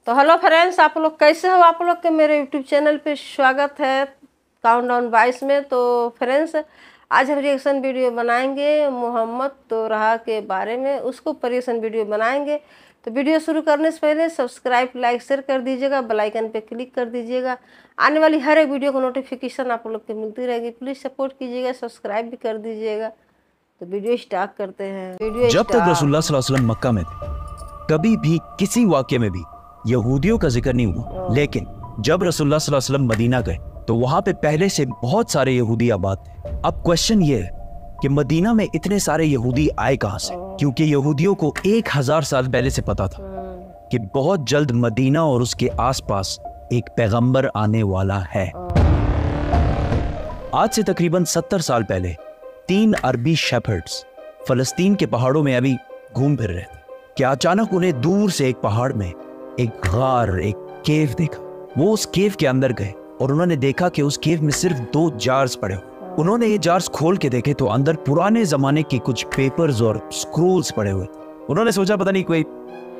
तो hello friends, आप लोग कैसे हो? आप लोग के मेरे यूट्यूब चैनल पे स्वागत है काउंटडाउन 22 में। तो फ्रेंड्स, आज हम रिएक्शन वीडियो बनाएंगे मोहम्मद तोरहा के बारे में, उसको रिएक्शन वीडियो बनाएंगे। तो वीडियो शुरू करने से पहले सब्सक्राइब, लाइक, शेयर कर दीजिएगा, बेल आइकन पे क्लिक कर दीजिएगा। आने वाली हर एक वीडियो को नोटिफिकेशन आप लोग को मिलती रहेगी। प्लीज़ सपोर्ट कीजिएगा, सब्सक्राइब भी कर दीजिएगा। तो वीडियो स्टार्ट करते हैं। जब तक रसूलुल्लाह सल्लल्लाहु अलैहि वसल्लम मक्का में थे, कभी भी किसी वाक्य में भी यहूदियों का जिक्र नहीं हुआ। लेकिन जब रसूलुल्लाह सल्लल्लाहु अलैहि वसल्लम मदीना गए तो वहां पे पहले से बहुत सारे यहूदी आबाद थे। अब क्वेश्चन ये है कि मदीना में इतने सारे यहूदी आए कहां से? क्योंकि यहूदियों को 1000 साल पहले से पता था कि बहुत जल्द मदीना और उसके आसपास एक पैगंबर आने वाला है। आज से तकरीबन 70 साल पहले 3 अरबी शेफर्ड्स फलस्तीन के पहाड़ों में अभी घूम फिर रहे थे कि अचानक उन्हें दूर से एक पहाड़ में एक गार, एक केव देखा। वो उस केव के अंदर गए और उन्होंने देखा कि उस केव में सिर्फ 2 जार्स पड़े हुए। उन्होंने ये जार्स खोल के देखे तो अंदर पुराने जमाने के कुछ पेपर्स और स्क्रोल्स पड़े हुए। उन्होंने सोचा पता नहीं कोई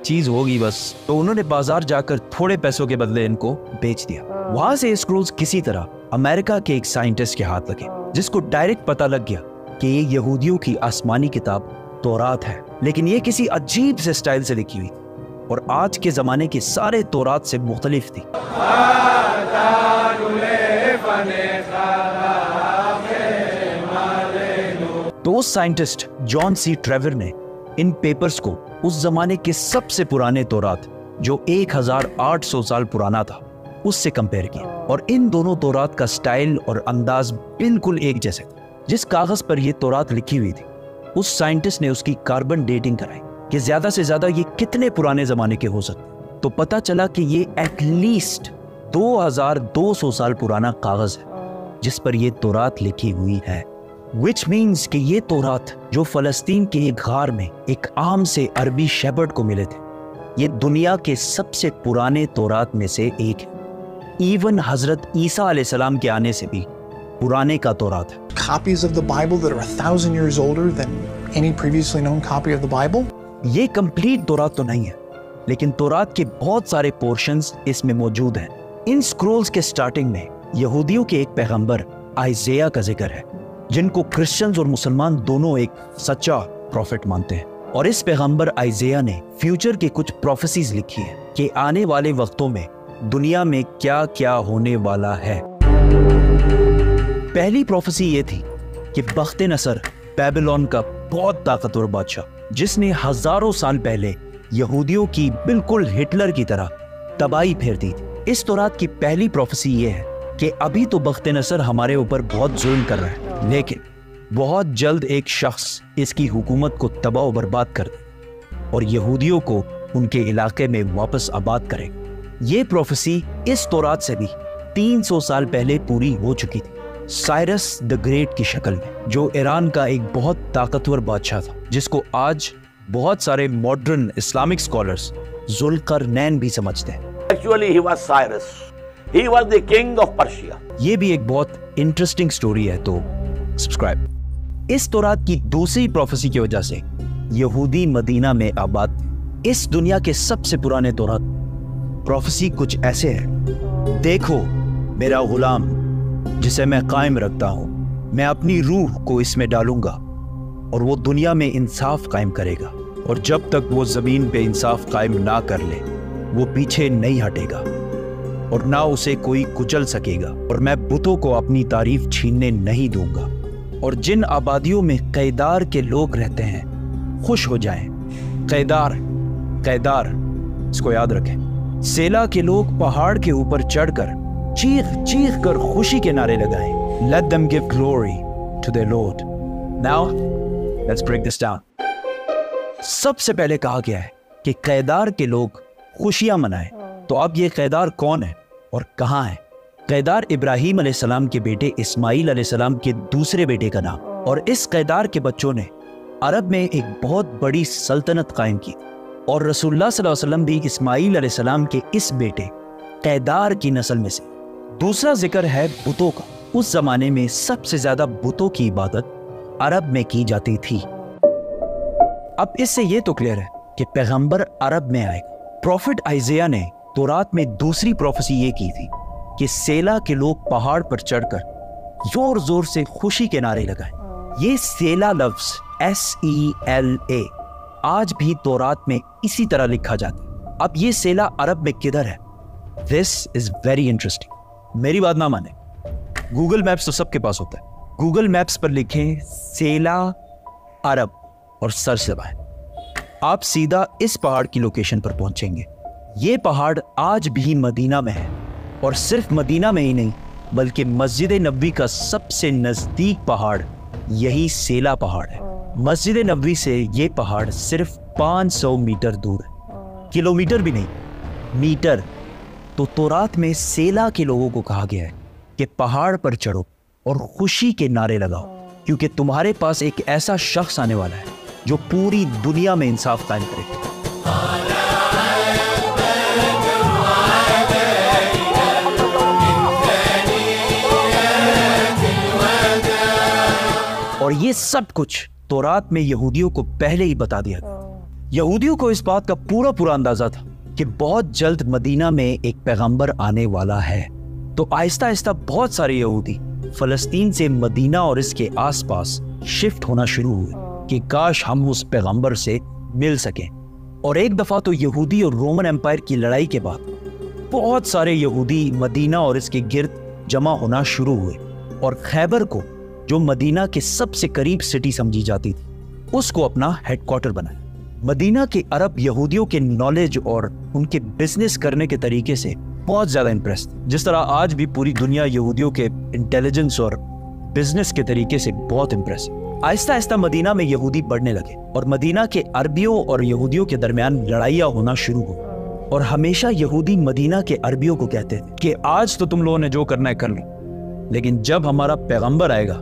चीज होगी बस, तो उन्होंने बाजार जाकर थोड़े पैसों के बदले इनको बेच दिया। वहां से ये स्क्रोल्स किसी तरह अमेरिका के एक साइंटिस्ट के हाथ लगे, जिसको डायरेक्ट पता लग गया कि ये यहूदियों की आसमानी किताब तौरात है, लेकिन ये किसी अजीब से स्टाइल से लिखी हुई और आज के जमाने के सारे तौरात से मुख्तलिफ थी। तो उस साइंटिस्ट जॉन सी ट्रेवर ने इन पेपर्स को उस जमाने के सबसे पुराने तौरात, जो 1800 साल पुराना था, उससे कंपेयर किया और इन दोनों तौरात का स्टाइल और अंदाज बिल्कुल एक जैसे था। जिस कागज पर यह तौरात लिखी हुई थी, उस साइंटिस्ट ने उसकी कार्बन डेटिंग कराई कि ज्यादा से ज्यादा ये कितने पुराने जमाने के हो सकते। तो पता चला कि ये एटलीस्ट 2200 साल पुराना कागज है जिस पर ये तौरात लिखी हुई है। विच मीन्स कि ये तौरात जो फलस्तीन के एक गार में एक आम से अरबी शेफर्ड को मिले थे, ये दुनिया के सबसे पुराने तौरात में से एक है। इवन हजरत ईसा अलैहिस्सलाम के आने से भी पुराने का तौरात है। Copies of the Bible that are 1000 years older than any previously known copy of the Bible. ये कंप्लीट तौरात तो नहीं है, लेकिन तौरात के बहुत सारे पोर्शंस इसमें मौजूद हैं। इन स्क्रोल्स के स्टार्टिंग में यहूदियों के एक पैगंबर आइज़ाया का जिक्र है, जिनको क्रिश्चियंस और मुसलमान दोनों एक सच्चा प्रॉफिट मानते हैं। और इस पैगंबर आइज़ाया ने फ्यूचर के कुछ प्रोफेसीज लिखी है कि आने वाले वक्तों में दुनिया में क्या क्या होने वाला है। पहली प्रोफेसी ये थी कि बख्त नसर बेबीलोन का बहुत ताकतवर बादशाह, जिसने हजारों साल पहले यहूदियों की बिल्कुल हिटलर की तरह तबाही फेर दी थी। इस तौरात की पहली प्रोफेसी ये है कि अभी तो बख्त नसर हमारे ऊपर बहुत जुल्म कर रहा है, लेकिन बहुत जल्द एक शख्स इसकी हुकूमत को तबाह और बर्बाद कर दे और यहूदियों को उनके इलाके में वापस आबाद करेगा। ये प्रोफेसी इस तौरात से भी 300 साल पहले पूरी हो चुकी थी, साइरस द ग्रेट की शक्ल में, जो ईरान का एक बहुत ताकतवर बादशाह था, जिसको आज बहुत सारे मॉडर्न इस्लामिक स्कॉलर्स जुल्करनैन भी समझते हैं। Actually, he was Cyrus. He was the king of Persia. ये भी एक बहुत इंटरेस्टिंग स्टोरी है, तो सब्सक्राइब। इस तौरात की दूसरी प्रोफेसी की वजह से यहूदी मदीना में आबाद थे। इस दुनिया के सबसे पुराने तौरात प्रोफेसी कुछ ऐसे है, देखो मेरा गुलाम जिसे मैं कायम रखता हूं, मैं अपनी रूह को इसमें डालूंगा और वो दुनिया में इंसाफ कायम करेगा, और जब तक वो जमीन पे इंसाफ कायम ना कर ले वो पीछे नहीं हटेगा और ना उसे कोई कुचल सकेगा, और मैं बुतों को अपनी तारीफ छीनने नहीं दूंगा। और जिन आबादियों में कैदार के लोग रहते हैं खुश हो जाएं। कैदार, कैदार, इसको याद रखें। सेला के लोग पहाड़ के ऊपर चढ़कर चीख चीख कर खुशी के नारे लगाएं। Let them give glory to their Lord. Now, let's break this down. सबसे पहले कहा गया है कि कैदार के लोग खुशियां मनाएं। तो अब ये कैदार कौन है और कहां है? कैदार इब्राहीम अलैहिस्सलाम के बेटे इस्माइल अलैहिस्सलाम के दूसरे बेटे का नाम, और इस कैदार के बच्चों ने अरब में एक बहुत बड़ी सल्तनत कायम की, और रसूलुल्लाह सल्लल्लाहु अलैहि वसल्लम भी इस्माइल अलैहिस्सलाम के इस बेटे कैदार की नस्ल में से। दूसरा जिक्र है बुतों का। उस जमाने में सबसे ज्यादा बुतों की इबादत अरब में की जाती थी। अब इससे यह तो क्लियर है कि पैगंबर अरब में आएगा। प्रॉफिट आइज़ाया ने तौरात में दूसरी प्रोफेसी ये की थी कि सेला के लोग पहाड़ पर चढ़कर जोर जोर से खुशी के नारे लगाए। ये सेला लफ्ज SELA आज भी तौरात में इसी तरह लिखा जाता है। अब ये सेला अरब में किधर है? This is very interesting. मेरी बात ना माने, गूगल मैप्स तो सबके पास होता है। गूगल मैप्स पर लिखें सेला अरब और सर्च दबाएं, आप सीधा इस पहाड़ की लोकेशन पर पहुंचेंगे। ये पहाड़ आज भी मदीना में है, और सिर्फ मदीना में ही नहीं बल्कि मस्जिद नबवी का सबसे नजदीक पहाड़ यही सेला पहाड़ है। मस्जिद नबवी से ये पहाड़ सिर्फ 500 मीटर दूर है, किलोमीटर भी नहीं, मीटर। तो तौरात में सेला के लोगों को कहा गया है कि पहाड़ पर चढ़ो और खुशी के नारे लगाओ, क्योंकि तुम्हारे पास एक ऐसा शख्स आने वाला है जो पूरी दुनिया में इंसाफ कायम करेगा। और ये सब कुछ तौरात में यहूदियों को पहले ही बता दिया था। यहूदियों को इस बात का पूरा अंदाजा था कि बहुत जल्द मदीना में एक पैगंबर आने वाला है। तो आहिस्ता आहिस्ता बहुत सारे यहूदी फलस्तीन से मदीना और इसके आसपास शिफ्ट होना शुरू हुए कि काश हम उस पैगंबर से मिल सकें। और एक दफा तो यहूदी और रोमन एम्पायर की लड़ाई के बाद बहुत सारे यहूदी मदीना और इसके गिर्द जमा होना शुरू हुए, और खैबर को, जो मदीना के सबसे करीब सिटी समझी जाती थी, उसको अपना हेडक्वार्टर बनाया। मदीना के अरब यहूदियों के नॉलेज और उनके बिजनेस करने के तरीके से बहुत ज्यादा इंप्रेस थे, जिस तरह आज भी पूरी दुनिया यहूदियों के इंटेलिजेंस और बिजनेस के तरीके से बहुत इंप्रेस है। आहिस्ता आहिस्ता मदीना में यहूदी बढ़ने लगे, और मदीना के अरबियों और यहूदियों के दरमियान लड़ाइयाँ होना शुरू हुई। और हमेशा यहूदी मदीना के अरबियों को कहते थे कि आज तो तुम लोगों ने जो करना है कर लो, लेकिन जब हमारा पैगंबर आएगा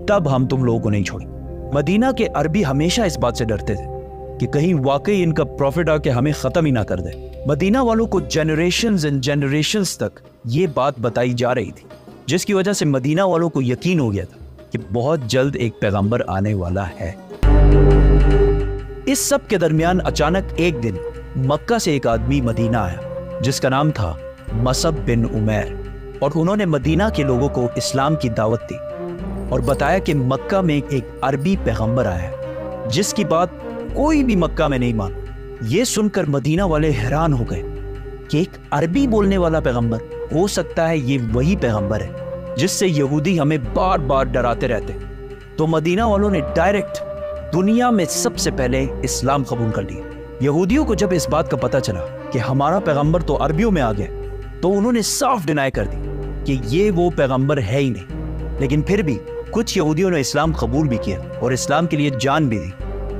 तब हम तुम लोगों को नहीं छोड़ेंगे। मदीना के अरबी हमेशा इस बात से डरते थे कि कहीं वाकई इनका प्रॉफिट आके हमें खत्म ही ना कर दे। मदीना वालों को जनरेशंस एंड जनरेशंस तक ये बात बताई जा रही थी, जिसकी वजह से मदीना वालों को यकीन हो गया था कि बहुत जल्द एक पैगंबर आने वाला है। इस सब के दरमियान अचानक एक दिन मक्का से एक आदमी मदीना आया जिसका नाम था मसअब बिन उमैर, और उन्होंने मदीना के लोगों को इस्लाम की दावत दी और बताया कि मक्का में एक अरबी पैगंबर आया है जिसकी बात कोई भी मक्का में नहीं माना। ये सुनकर मदीना वाले हैरान हो गए कि एक अरबी बोलने वाला पैगंबर, हो सकता है ये वही पैगंबर है जिससे यहूदी हमें बार बार डराते रहते। तो मदीना वालों ने डायरेक्ट दुनिया में सबसे पहले इस्लाम कबूल कर लिया। यहूदियों को जब इस बात का पता चला कि हमारा पैगंबर तो अरबियों में आ गया, तो उन्होंने साफ डिनाई कर दी कि ये वो पैगंबर है ही नहीं। लेकिन फिर भी कुछ यहूदियों ने इस्लाम कबूल भी किया और इस्लाम के लिए जान भी दी।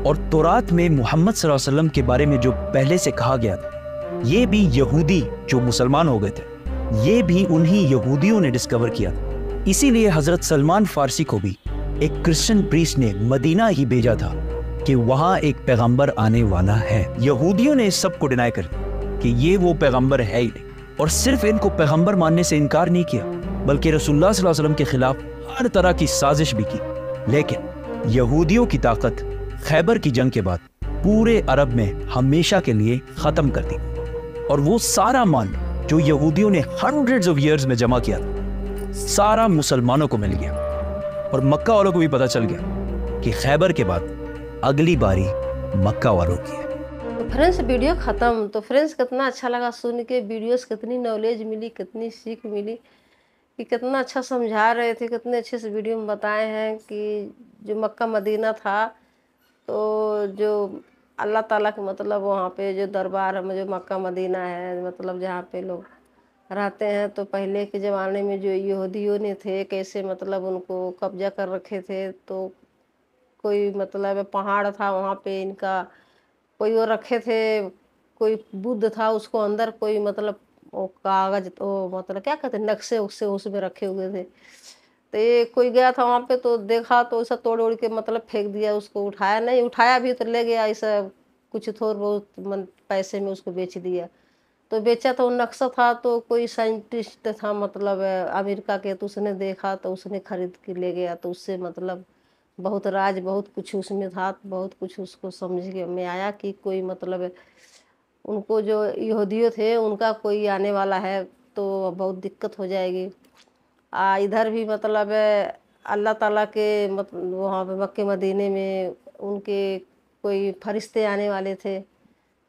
और तौरात में मोहम्मद सल्लल्लाहु अलैहि वसल्लम के बारे में जो पहले से कहा गया था, ये भी यहूदी जो मुसलमान हो गए थे, ये भी उन्हीं यहूदियों ने डिस्कवर किया था। इसीलिए हजरत सलमान फारसी को भी एक क्रिश्चियन प्रीस्ट ने मदीना ही भेजा था कि वहां एक पैगंबर आने वाला है। यहूदियों ने इस सब को डिनाई कर दिया कि ये वो पैगंबर है ही नहीं, और सिर्फ इनको पैगंबर मानने से इनकार नहीं किया, बल्कि रसूलुल्लाह सल्लल्लाहु अलैहि वसल्लम के खिलाफ हर तरह की साजिश भी की। लेकिन यहूदियों की ताकत खैबर की जंग के बाद पूरे अरब में हमेशा के लिए खत्म कर दी, और वो सारा माल जो यहूदियों ने हंड्रेड्स ऑफ ईयर्स में जमा किया था, सारा मुसलमानों को मिल गया। और मक्का वालों को भी पता चल गया कि खैबर के बाद अगली बारी मक्का वालों की है। तो फ्रेंड्स वीडियो ख़त्म। तो फ्रेंड्स कितना अच्छा लगा सुन के, वीडियोस कितनी नॉलेज मिली, कितनी सीख मिली, कि कितना अच्छा समझा रहे थे, कितने अच्छे से वीडियो में बताए हैं कि जो मक्का मदीना था, तो जो अल्लाह ताला के मतलब वहाँ पे जो दरबार है, जो मक्का मदीना है, मतलब जहाँ पे लोग रहते हैं, तो पहले के ज़माने में जो यहूदियों ने थे, कैसे मतलब उनको कब्जा कर रखे थे। तो कोई मतलब पहाड़ था वहाँ पे इनका, कोई वो रखे थे, कोई बुद्ध था, उसको अंदर कोई मतलब वो कागज, वो मतलब क्या कहते हैं, नक्शे उक्से उसमें रखे हुए थे। तो ये कोई गया था वहाँ पे, तो देखा तो ऐसा तोड़ उड़ के मतलब फेंक दिया, उसको उठाया नहीं, उठाया भी तो ले गया, ऐसा कुछ थोड़ा बहुत पैसे में उसको बेच दिया। तो बेचा तो नक्शा था, तो कोई साइंटिस्ट था मतलब अमेरिका के, तो उसने देखा तो उसने खरीद के ले गया। तो उससे मतलब बहुत राज, बहुत कुछ उसमें था, बहुत कुछ उसको समझ में आया कि कोई मतलब उनको जो यहूदियों थे उनका कोई आने वाला है तो बहुत दिक्कत हो जाएगी। इधर भी मतलब अल्लाह ताला के वहाँ पे मक्के मदीने में उनके कोई फरिश्ते आने वाले थे।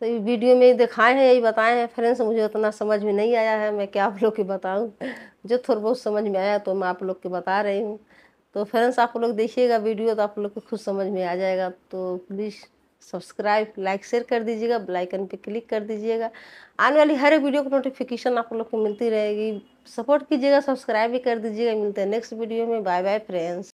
तो ये वीडियो में दिखाए हैं, यही बताए हैं फ्रेंड्स। मुझे उतना समझ में नहीं आया है, मैं क्या आप लोग को बताऊं। जो थोड़ा बहुत समझ में आया तो मैं आप लोग को बता रही हूँ। तो फ्रेंड्स आप लोग देखिएगा वीडियो तो आप लोग को खुद समझ में आ जाएगा। तो प्लीज़ सब्सक्राइब, लाइक, शेयर कर दीजिएगा, बेल आइकन पे क्लिक कर दीजिएगा। आने वाली हर एक वीडियो की नोटिफिकेशन आप लोग को मिलती रहेगी। सपोर्ट कीजिएगा, सब्सक्राइब भी कर दीजिएगा। मिलते हैं नेक्स्ट वीडियो में। Bye bye friends.